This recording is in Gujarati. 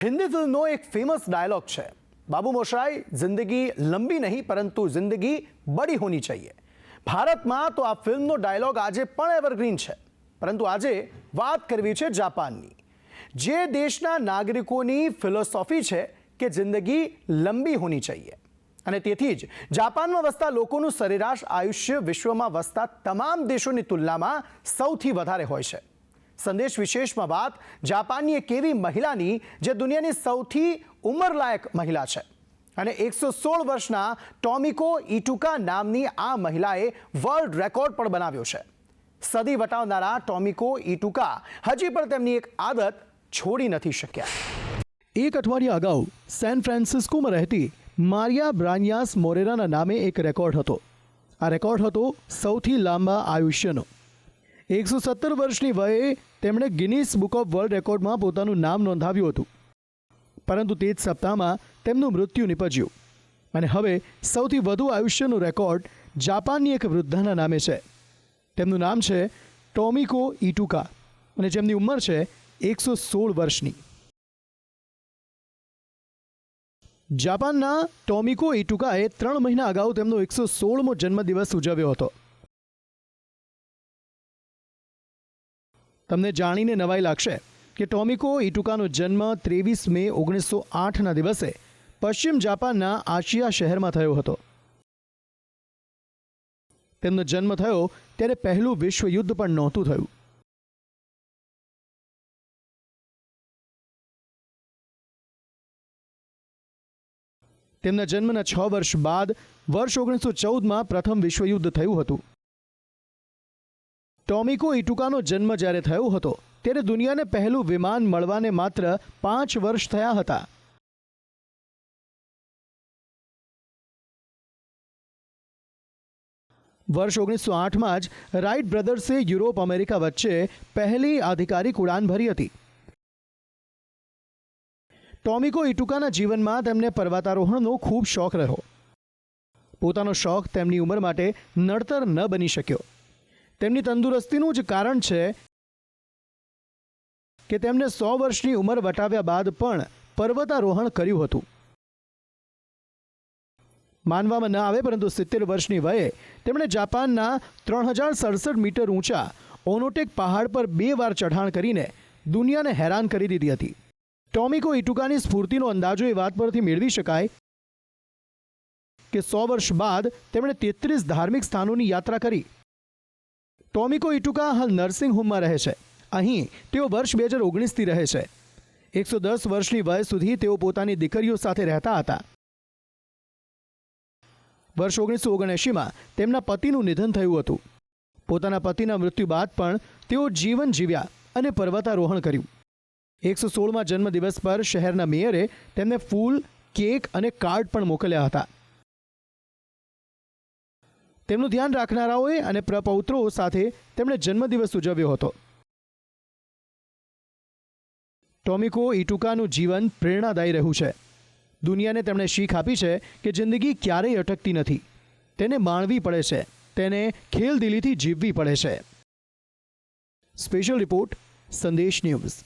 हिंदी फिल्मનો એક ફેમસ ડાયલોગ છે, બાબુ મોશાઈ, જિંદગી લંબી નહીં પરંતુ જિંદગી બડી હોની चाहिए। ભારતમાં તો આ ફિલ્મનો ડાયલોગ આજે પણ એવરગ્રીન છે, પરંતુ આજે વાત કરવી છે જાપાનની, જે દેશના નાગરિકોની ફિલોસોફી છે કે જિંદગી લંબી હોની चाहिए અને તેથી જ જાપાનમાં વસતા લોકોનું સરેરાશ આયુષ્ય વિશ્વમાં વસતા તમામ દેશોની તુલનામાં સૌથી વધારે હોય છે। સંદેશ વિશેષમાં વાત જાપાનની એક એવી મહિલાની જે દુનિયાની સૌથી ઉંમરલાયક મહિલા છે અને 116 વર્ષના ટોમિકો ઇટુકા નામની આ મહિલાએ વર્લ્ડ રેકોર્ડ પણ બનાવ્યો છે। સદી વટાવનારા ટોમિકો ઇટુકા હજી પણ તેમની એક આદત છોડી નથી શક્યા। એક અઠવાડિયા અગાઉ સેન ફ્રાન્સિસ્કોમાં રહેતી મારિયા બ્રાન્યાસ મોરેરાના નામે એક રેકોર્ડ હતો। આ રેકોર્ડ હતો સૌથી લાંબા આયુષ્યનો। 117 વર્ષની વયે તેમણે ગિનીસ બુક ઓફ વર્લ્ડ રેકોર્ડમાં પોતાનું નામ નોંધાવ્યું હતું, પરંતુ તે જ સપ્તાહમાં તેમનું મૃત્યુ નિપજ્યું અને હવે સૌથી વધુ આયુષ્યનો રેકોર્ડ જાપાનની એક વૃદ્ધાના નામે છે। તેમનું નામ છે ટોમિકો ઇટુકા અને જેમની ઉંમર છે 116 વર્ષની। જાપાનના ટોમિકો ઇટુકાએ 3 મહિના અગાઉ તેમનો 116મો જન્મદિવસ ઉજવ્યો હતો। તમને જાણીને નવાઈ લાગશે કે ટોમિકો ઇટુકાનો જન્મ 23 મે 1908ના દિવસે પશ્ચિમ જાપાનના આશિયા શહેરમાં થયો હતો। તેમનો જન્મ થયો ત્યારે પહેલું વિશ્વયુદ્ધ પણ નહોતું થયું। તેમના જન્મના 6 વર્ષ બાદ વર્ષ 1914માં પ્રથમ વિશ્વયુદ્ધ થયું હતું। ટોમિકો ઇટુકાનો જન્મ જ્યારે થયો હતો ત્યારે દુનિયાને પહેલું વિમાન મળવાને માત્ર 5 વર્ષ થયા હતા। વર્ષ 1908માં જ રાઇટ બ્રધર્સે યુરોપ અમેરિકા વચ્ચે પહેલી આધિકારિક ઉડાન ભરી હતી। ટોમિકો ઇટુકાના જીવનમાં તેમને પર્વતારોહણનો ખૂબ શોખ રહ્યો। પોતાનો શોખ તેમની ઉંમર માટે નડતર ન બની શક્યો। તેમની તંદુરસ્તીનું જ કારણ છે કે તેમણે 100 વર્ષની ઉંમર વટાવ્યા બાદ પણ પર્વતારોહણ કર્યું હતું। માનવામાં ન આવે પરંતુ 70 વર્ષની વયે તેમણે જાપાનના 3067 મીટર ઊંચા ઓનોટેક પહાડ પર 2 વાર ચઢાણ કરીને દુનિયાને હેરાન કરી દીધી હતી। ટોમિકો ઇટુકાની સ્ફૂર્તિનો અંદાજો એ વાત પરથી મેળવી શકાય કે 100 વર્ષ બાદ તેમણે 33 ધાર્મિક સ્થાનોની યાત્રા કરી। ટોમિકો ઇટુકા હાલ નર્સિંગ હોમમાં રહે છે। અહીં તેઓ વર્ષ 2019થી રહે છે। 110 વર્ષની વય સુધી તેઓ પોતાની દીકરીઓ સાથે રહેતા હતા। વર્ષ 1979માં તેમના પતિનું નિધન થયું હતું। પોતાના પતિના મૃત્યુ બાદ પણ તેઓ જીવન જીવ્યા અને પર્વતારોહણ કર્યું। 116મા જન્મદિવસ પર શહેરના મેયરે તેમને ફૂલ, કેક અને કાર્ડ પણ મોકલ્યા હતા। તેમનું ધ્યાન રાખનારાઓએ અને પ્રપૌત્રો સાથે તેમણે જન્મદિવસ ઉજવ્યો હતો। ટોમિકો ઇટુકાનું જીવન પ્રેરણાદાયી રહ્યું છે। દુનિયાને તેમણે શીખ આપી છે કે જિંદગી ક્યારેય અટકતી નથી, તેને માણવી પડે છે, તેને ખેલદિલીથી જીવવી પડે છે। સ્પેશિયલ રિપોર્ટ, સંદેશ ન્યૂઝ।